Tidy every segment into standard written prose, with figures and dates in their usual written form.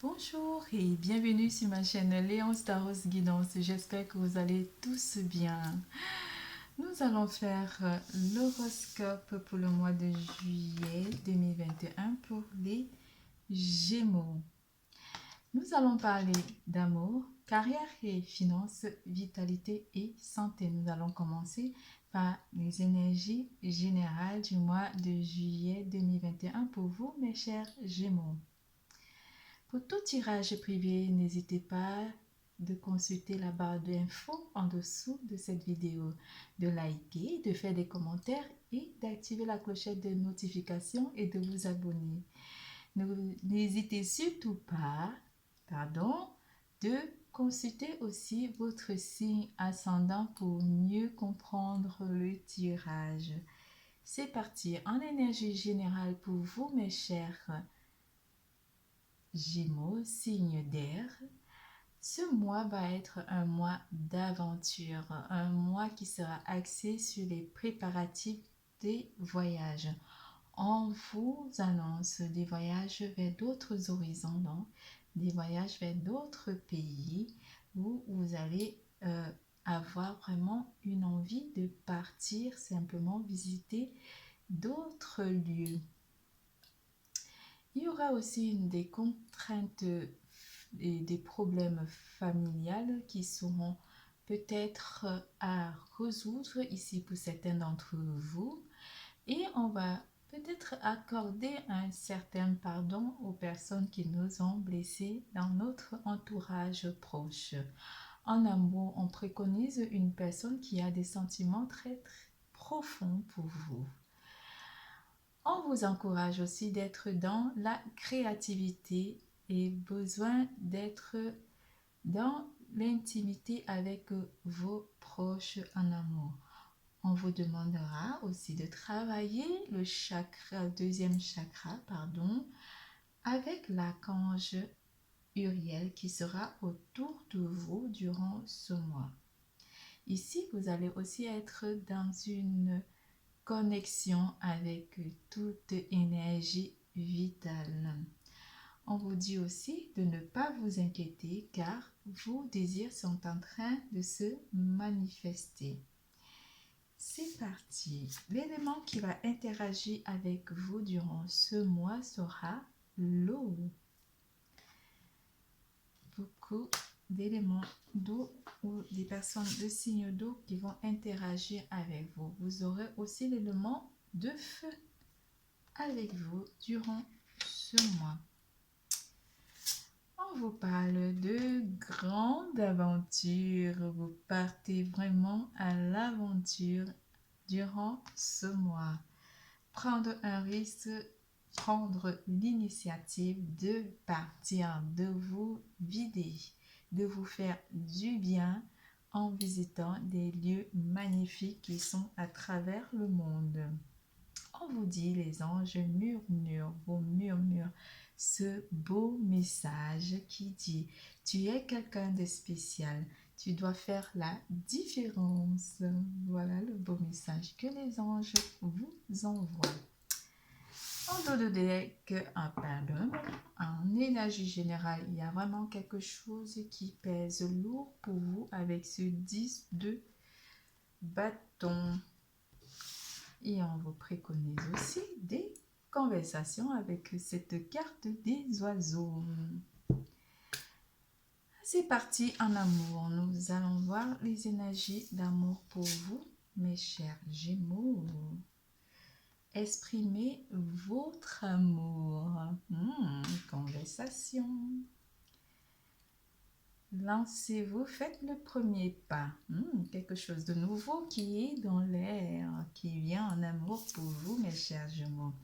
Bonjour et bienvenue sur ma chaîne Léonce Taros Guidance. J'espère que vous allez tous bien. Nous allons faire l'horoscope pour le mois de juillet 2021 pour les Gémeaux. Nous allons parler d'amour, carrière et finances, vitalité et santé. Nous allons commencer par les énergies générales du mois de juillet 2021 pour vous, mes chers Gémeaux. Pour tout tirage privé, n'hésitez pas de consulter la barre d'infos en dessous de cette vidéo, de liker, de faire des commentaires et d'activer la clochette de notification et de vous abonner. N'hésitez surtout pas, de consulter aussi votre signe ascendant pour mieux comprendre le tirage. C'est parti, en énergie générale pour vous, mes chers Gémeaux, signe d'air. Ce mois va être un mois d'aventure, un mois qui sera axé sur les préparatifs des voyages. On vous annonce des voyages vers d'autres horizons, donc des voyages vers d'autres pays où vous allez avoir vraiment une envie de partir, simplement visiter d'autres lieux. Il y aura aussi des contraintes et des problèmes familiales qui seront peut-être à résoudre ici pour certains d'entre vous. Et on va peut-être accorder un certain pardon aux personnes qui nous ont blessés dans notre entourage proche. En amour, on préconise une personne qui a des sentiments très profonds pour vous. On vous encourage aussi d'être dans la créativité et besoin d'être dans l'intimité avec vos proches en amour. On vous demandera aussi de travailler le deuxième chakra, avec l'archange Uriel qui sera autour de vous durant ce mois. Ici, vous allez aussi être dans une connexion avec toute énergie vitale. On vous dit aussi de ne pas vous inquiéter car vos désirs sont en train de se manifester. C'est parti. L'élément qui va interagir avec vous durant ce mois sera l'eau. Beaucoup d'éléments d'eau ou des personnes de signe d'eau qui vont interagir avec vous. Vous aurez aussi l'élément de feu avec vous durant ce mois. On vous parle de grande aventure. Vous partez vraiment à l'aventure durant ce mois. Prendre un risque, prendre l'initiative de partir, de vous vider, de vous faire du bien en visitant des lieux magnifiques qui sont à travers le monde. On vous dit, les anges vous murmurent ce beau message qui dit « Tu es quelqu'un de spécial, tu dois faire la différence. » Voilà le beau message que les anges vous envoient. En dos de deck, un pardon. En énergie générale, il y a vraiment quelque chose qui pèse lourd pour vous avec ce 10 de bâton. Et on vous préconise aussi des conversations avec cette carte des oiseaux. C'est parti en amour. Nous allons voir les énergies d'amour pour vous, mes chers Gémeaux. Exprimez votre amour. Conversation. Lancez-vous, faites le premier pas. Quelque chose de nouveau qui est dans l'air, qui vient en amour pour vous, mes chers Gémeaux.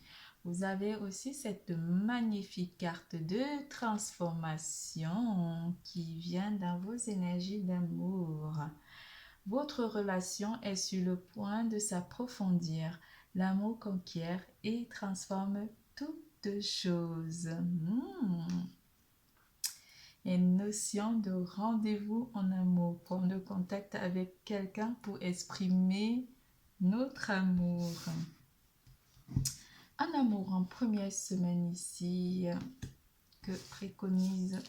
Vous avez aussi cette magnifique carte de transformation qui vient dans vos énergies d'amour. Votre relation est sur le point de s'approfondir. L'amour conquiert et transforme toutes choses. Une notion de rendez-vous en amour, prendre contact avec quelqu'un pour exprimer notre amour. En amour, en première semaine ici, que préconisent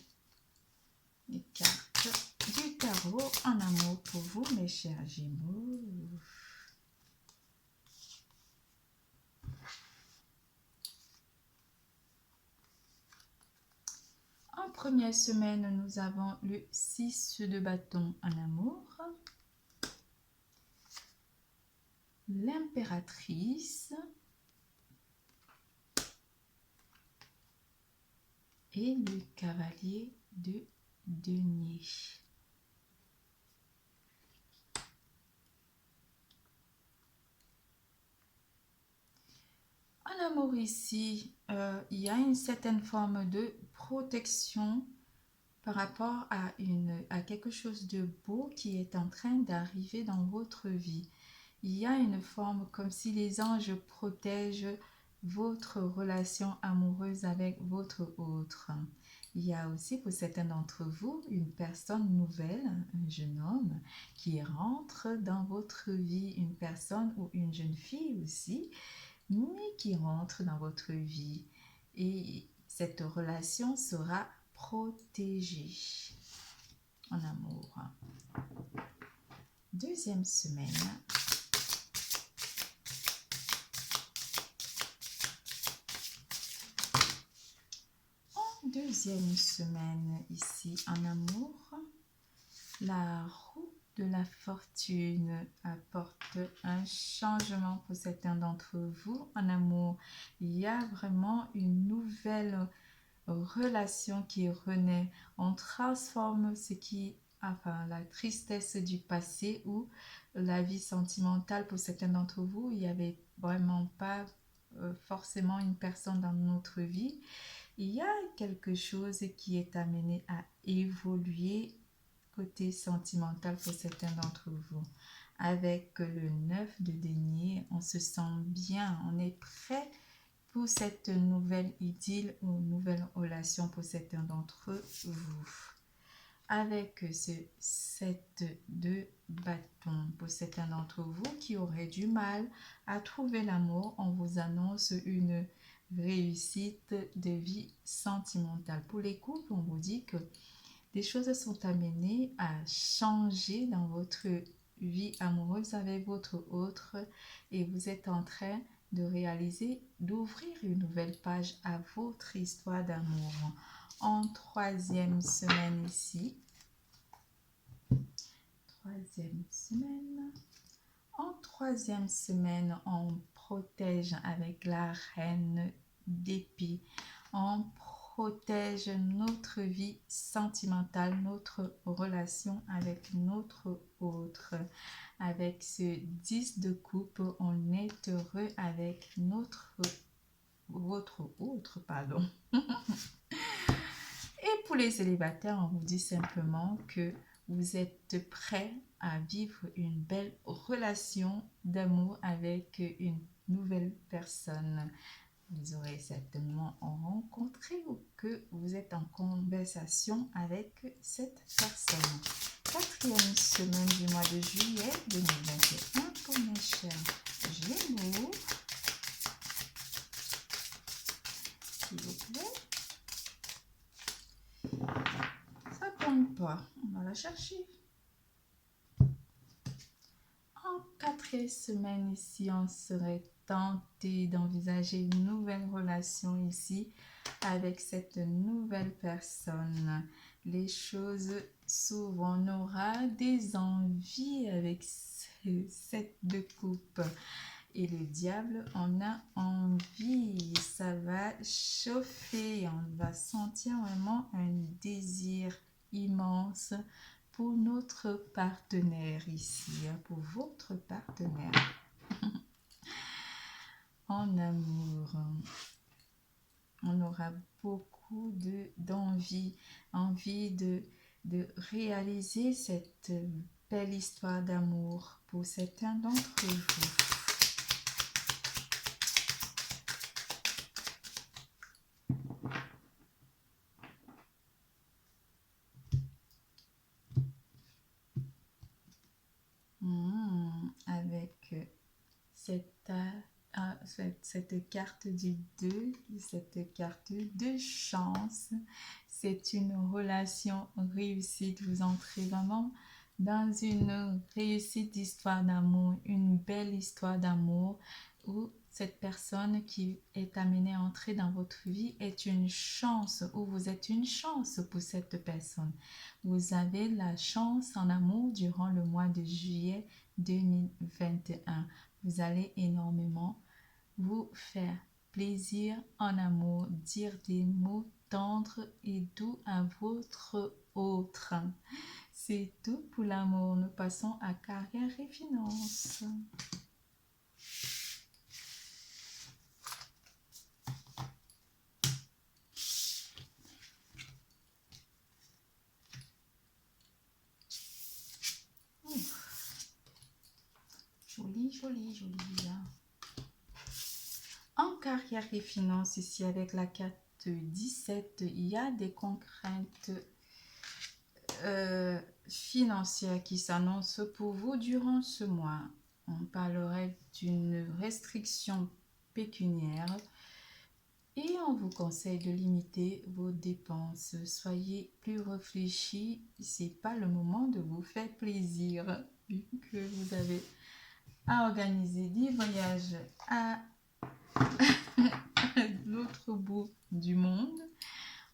les cartes du tarot en amour pour vous, mes chers Gémeaux. En première semaine, nous avons le 6 de bâton en amour, l'impératrice et le cavalier de denier. En amour ici, il y a une certaine forme de protection par rapport à quelque chose de beau qui est en train d'arriver dans votre vie. Il y a une forme comme si les anges protègent votre relation amoureuse avec votre autre. Il y a aussi pour certains d'entre vous une personne nouvelle, un jeune homme qui rentre dans votre vie, une personne ou une jeune fille aussi, mais qui rentre dans votre vie. Et cette relation sera protégée en amour. Deuxième semaine. Deuxième semaine ici en amour, la roue de la fortune apporte un changement pour certains d'entre vous. En amour, il y a vraiment une nouvelle relation qui renaît. On transforme la tristesse du passé ou la vie sentimentale pour certains d'entre vous. Il n'y avait vraiment pas forcément une personne dans notre vie. Il y a quelque chose qui est amené à évoluer côté sentimental pour certains d'entre vous. Avec le 9 de denier, on se sent bien, on est prêt pour cette nouvelle idylle ou nouvelle relation pour certains d'entre vous. Avec ce 7 de bâton, pour certains d'entre vous qui auraient du mal à trouver l'amour, on vous annonce une réussite de vie sentimentale. Pour les couples, on vous dit que des choses sont amenées à changer dans votre vie amoureuse avec votre autre et vous êtes en train de réaliser, d'ouvrir une nouvelle page à votre histoire d'amour. En troisième semaine ici, en troisième semaine, on protège avec la reine d'épée. On protège notre vie sentimentale, notre relation avec notre autre. Avec ce 10 de coupe, on est heureux avec votre autre, pardon. Et pour les célibataires, on vous dit simplement que vous êtes prêts à vivre une belle relation d'amour avec une nouvelle personne. Vous aurez certainement rencontré ou que vous êtes en conversation avec cette personne. Quatrième semaine du mois de juillet 2021 pour mes chers Gémeaux. S'il vous plaît. Ça ne tombe pas. On va la chercher. En quatrième semaine ici, on serait tenté d'envisager une nouvelle relation ici avec cette nouvelle personne. Les choses s'ouvrent, on aura des envies avec ce 7 de coupe. Et le diable, on a envie, ça va chauffer, on va sentir vraiment un désir immense pour notre partenaire ici, pour votre partenaire. En amour, on aura beaucoup d'envie, envie de réaliser cette belle histoire d'amour pour certains d'entre vous. Avec cette carte du 2, cette carte de chance. C'est une relation réussite. Vous entrez vraiment dans une réussite d'histoire d'amour, une belle histoire d'amour où cette personne qui est amenée à entrer dans votre vie est une chance, ou vous êtes une chance pour cette personne. Vous avez la chance en amour durant le mois de juillet 2021. Vous allez énormément vous faire plaisir en amour, dire des mots tendres et doux à votre autre. C'est tout pour l'amour. Nous passons à carrière et finances. Joli, joli, joli. En carrière et finances, ici avec la carte 17, il y a des contraintes financières qui s'annoncent pour vous durant ce mois. On parlerait d'une restriction pécuniaire et on vous conseille de limiter vos dépenses. Soyez plus réfléchis, c'est pas le moment de vous faire plaisir vu que vous avez à organiser des voyages à l'autre bout du monde.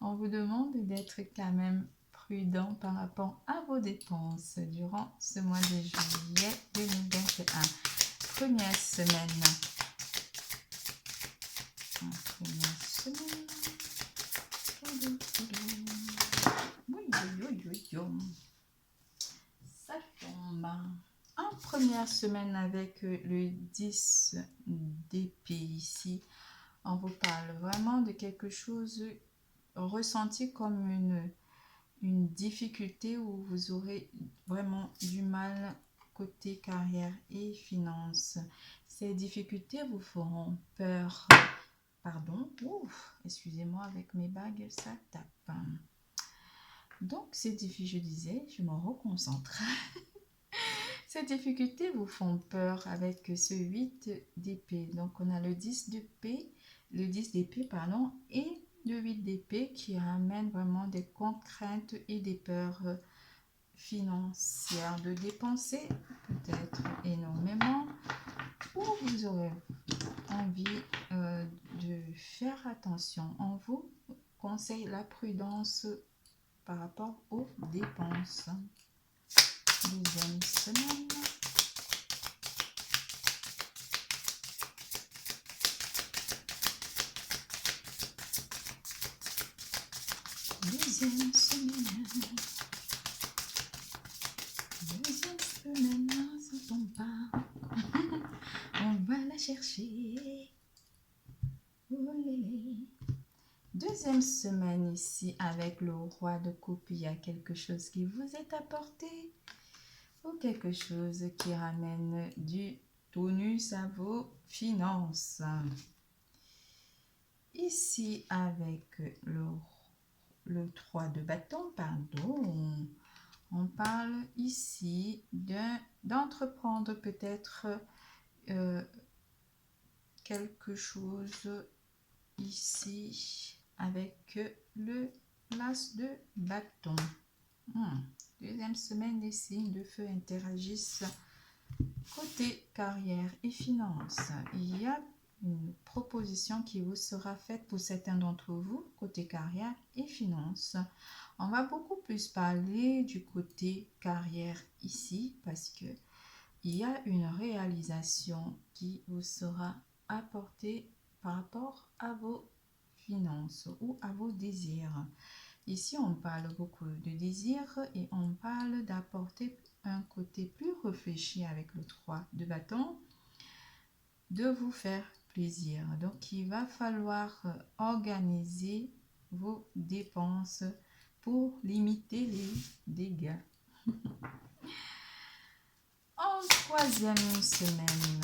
On vous demande d'être quand même prudent par rapport à vos dépenses durant ce mois de juillet 2021. Première semaine. Première semaine. Ça tombe. En première semaine avec le 10 d'épée ici, on vous parle vraiment de quelque chose ressenti comme une difficulté où vous aurez vraiment du mal côté carrière et finances. Ces difficultés vous feront peur. Pardon, excusez-moi, avec mes bagues, ça tape. Donc, ces difficultés, je disais, je me reconcentre. Ces difficultés vous font peur avec ce 8 d'épée. Donc, on a le 10 d'épée, pardon, et le 8 d'épée qui ramène vraiment des contraintes et des peurs financières de dépenser peut-être énormément, ou vous aurez envie de faire attention. On vous conseille la prudence par rapport aux dépenses. Deuxième semaine. Deuxième semaine. Deuxième semaine, ça tombe pas. On va la chercher. Deuxième semaine ici avec le roi de coupe, il y a quelque chose qui vous est apporté ou quelque chose qui ramène du tonus à vos finances. Ici avec le 3 de bâton, pardon, on parle ici d'entreprendre peut-être quelque chose ici avec le l'as de bâton. Deuxième semaine, les signes de feu interagissent côté carrière et finances. Il y a une proposition qui vous sera faite pour certains d'entre vous côté carrière et finances. On va beaucoup plus parler du côté carrière ici parce que il y a une réalisation qui vous sera apportée par rapport à vos finances ou à vos désirs. Ici, on parle beaucoup de désirs et on parle d'apporter un côté plus réfléchi avec le 3 de bâton, de vous faire plaisir. Donc, il va falloir organiser vos dépenses pour limiter les dégâts. En troisième semaine,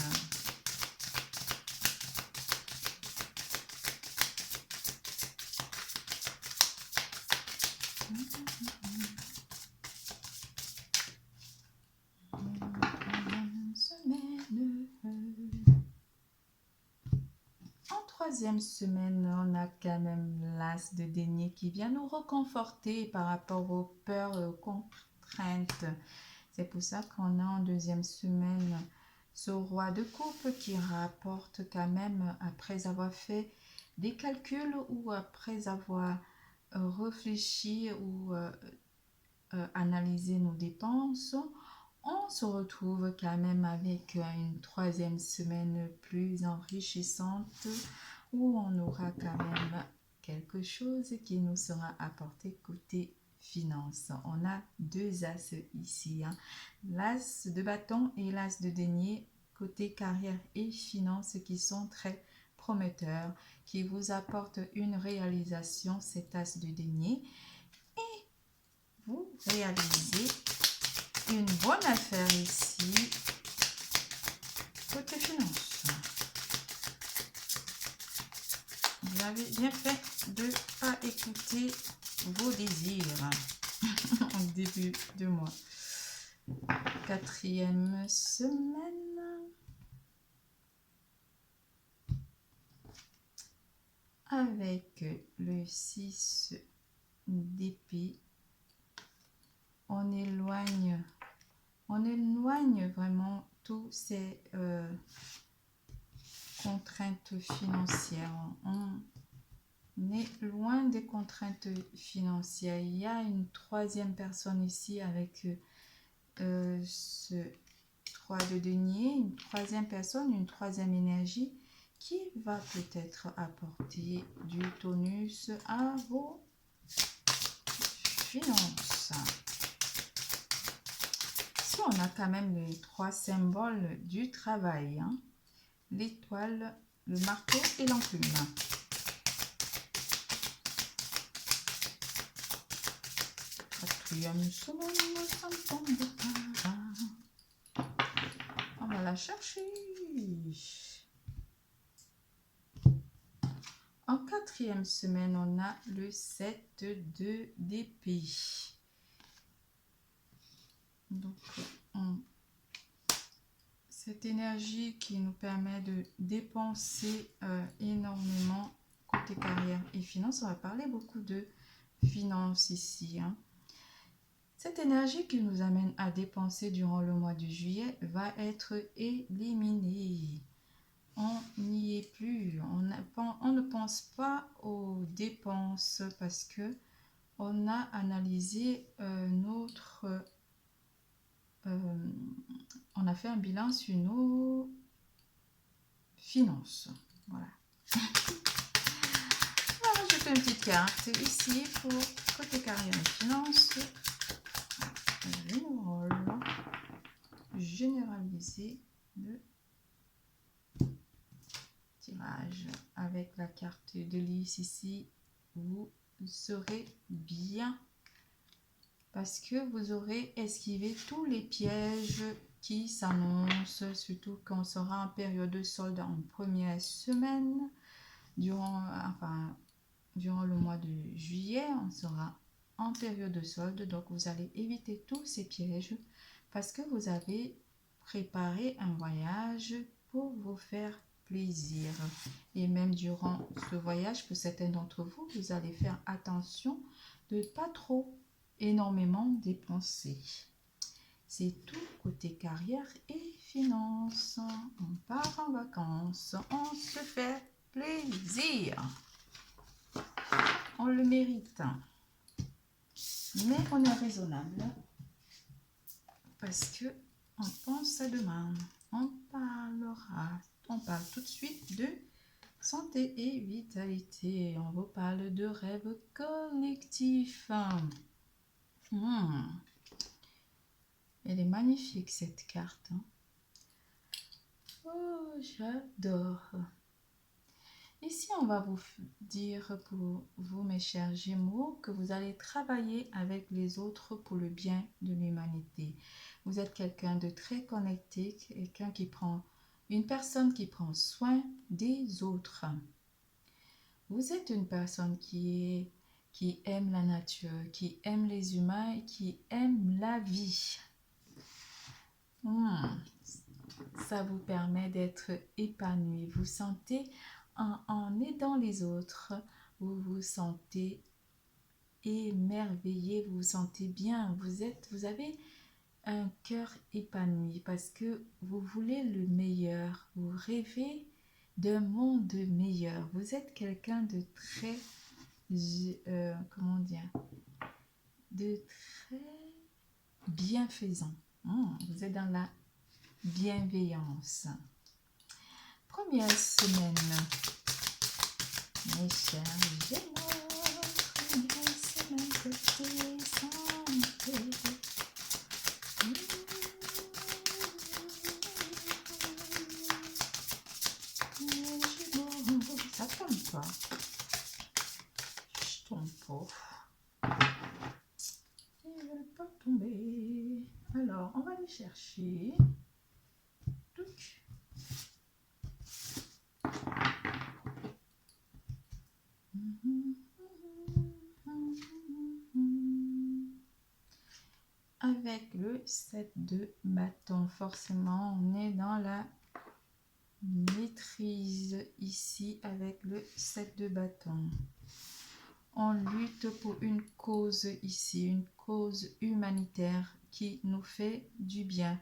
troisième semaine, on a quand même l'as de denier qui vient nous reconforter par rapport aux peurs et aux contraintes. C'est pour ça qu'on a en deuxième semaine ce roi de coupe qui rapporte quand même, après avoir fait des calculs ou après avoir réfléchi ou analysé nos dépenses, on se retrouve quand même avec une troisième semaine plus enrichissante où on aura quand même quelque chose qui nous sera apporté côté finance. On a deux as ici, hein. L'as de bâton et l'as de denier côté carrière et finance qui sont très prometteurs, qui vous apportent une réalisation, cet as de denier, et vous réalisez une bonne affaire ici côté finance. Vous avez bien fait de ne pas écouter vos désirs en début de mois. Quatrième semaine. Avec le 6 d'épée, on éloigne vraiment tous ces contraintes financières. On est loin des contraintes financières. Il y a une troisième personne ici avec ce 3 de denier, une troisième personne, une troisième énergie qui va peut-être apporter du tonus à vos finances. Ici, on a quand même les trois symboles du travail, hein. L'étoile, le marteau et l'enclume. Quatrième semaine, ça ne tombe pas. On va la chercher. En quatrième semaine, on a le 7 d'épée. Donc, cette énergie qui nous permet de dépenser énormément côté carrière et finance. On va parler beaucoup de finances ici, hein. Cette énergie qui nous amène à dépenser durant le mois de juillet va être éliminée. On n'y est plus. On ne pense pas aux dépenses parce que on a analysé on a fait un bilan sur nos finances. Voilà. On va rajouter une petite carte ici pour côté carrière et finances. Général, généraliser le tirage avec la carte de lys ici. Vous serez bien parce que vous aurez esquivé tous les pièges qui s'annoncent, surtout quand on sera en période de solde en première semaine. Durant le mois de juillet, on sera en période de solde, donc vous allez éviter tous ces pièges parce que vous avez préparé un voyage pour vous faire plaisir. Et même durant ce voyage, pour certains d'entre vous, vous allez faire attention de ne pas trop énormément dépenser. C'est tout côté carrière et finances. On part en vacances, on se fait plaisir. On le mérite. Mais on est raisonnable parce que on pense à demain. On parle tout de suite de santé et vitalité. On vous parle de rêve collectif. Elle est magnifique cette carte, hein. Oh, j'adore. Ici, on va vous dire pour vous, mes chers Gémeaux, que vous allez travailler avec les autres pour le bien de l'humanité. Vous êtes quelqu'un de très connecté, une personne qui prend soin des autres. Vous êtes une personne qui aime la nature, qui aime les humains et qui aime la vie. Ça vous permet d'être épanoui. Vous sentez en aidant les autres, vous vous sentez émerveillé, vous vous sentez bien, vous avez un cœur épanoui parce que vous voulez le meilleur, vous rêvez d'un monde meilleur. Vous êtes quelqu'un de très, comment dire, de très bienfaisant. Vous êtes dans la bienveillance. Première semaine, mes chers Gémeaux, première semaine côté santé. Ça tombe pas. Je tombe pas. Ils veulent pas tomber. Alors, on va les chercher. Touc. Avec le 7 de bâton, forcément, on est dans la maîtrise ici avec le 7 de bâton. On lutte pour une cause ici, une cause humanitaire qui nous fait du bien.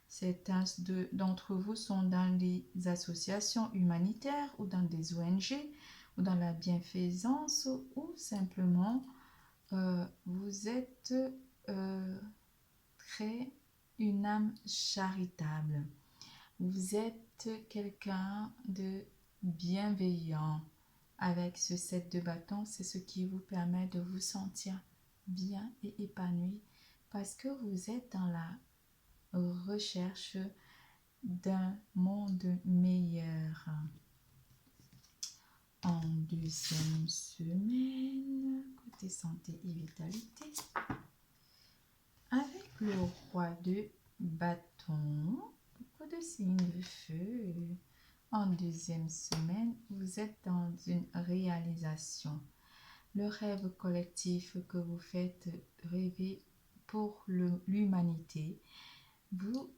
Certains d'entre vous sont dans les associations humanitaires ou dans des ONG ou dans la bienfaisance ou simplement vous êtes très une âme charitable. Vous êtes quelqu'un de bienveillant. Avec ce 7 de bâton, c'est ce qui vous permet de vous sentir bien et épanoui parce que vous êtes dans la recherche d'un monde meilleur. En deuxième semaine, côté santé et vitalité, avec le roi de bâton, beaucoup de signes de feu. En deuxième semaine, vous êtes dans une réalisation. Le rêve collectif que vous faites rêver pour l'humanité, vous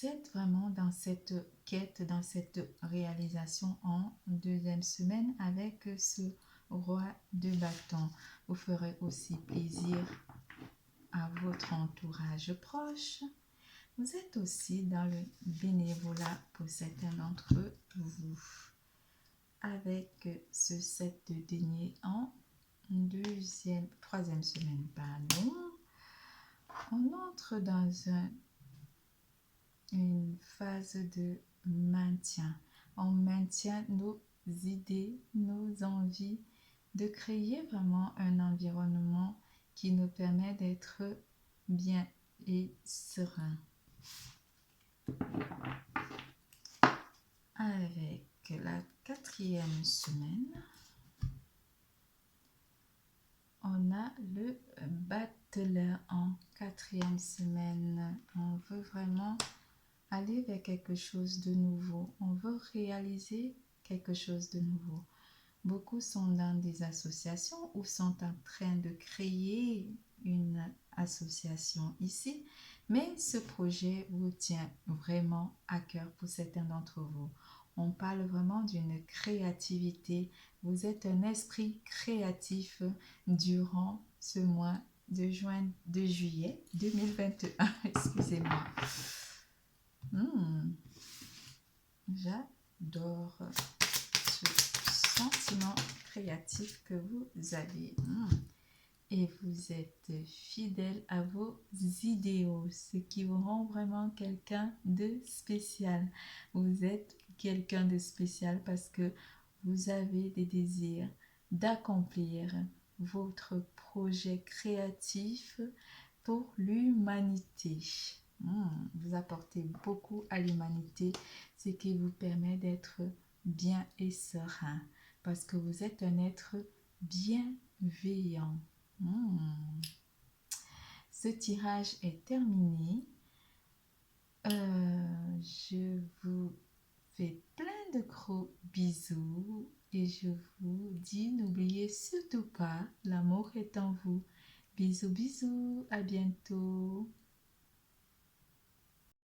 êtes vraiment dans cette quête, dans cette réalisation en deuxième semaine avec ce roi de bâton. Vous ferez aussi plaisir à votre entourage proche. Vous êtes aussi dans le bénévolat pour certains d'entre vous. Avec ce 7 de denier en troisième semaine, pardon, on entre dans une phase de maintien. On maintient nos idées, nos envies, de créer vraiment un environnement qui nous permet d'être bien et serein. Avec la quatrième semaine, on a le battleur en quatrième semaine. On veut vraiment aller vers quelque chose de nouveau. On veut réaliser quelque chose de nouveau. Beaucoup sont dans des associations ou sont en train de créer une association ici, mais ce projet vous tient vraiment à cœur pour certains d'entre vous. On parle vraiment d'une créativité. Vous êtes un esprit créatif durant ce mois de juillet 2021. Excusez-moi. J'adore ce sentiment créatif que vous avez. Et vous êtes fidèle à vos idéaux, ce qui vous rend vraiment quelqu'un de spécial. Vous êtes quelqu'un de spécial parce que vous avez des désirs d'accomplir votre projet créatif pour l'humanité. Vous apportez beaucoup à l'humanité, ce qui vous permet d'être bien et serein parce que vous êtes un être bienveillant. Ce tirage est terminé. Je vous fais plein de gros bisous et je vous dis n'oubliez surtout pas, l'amour est en vous. Bisous, bisous, à bientôt.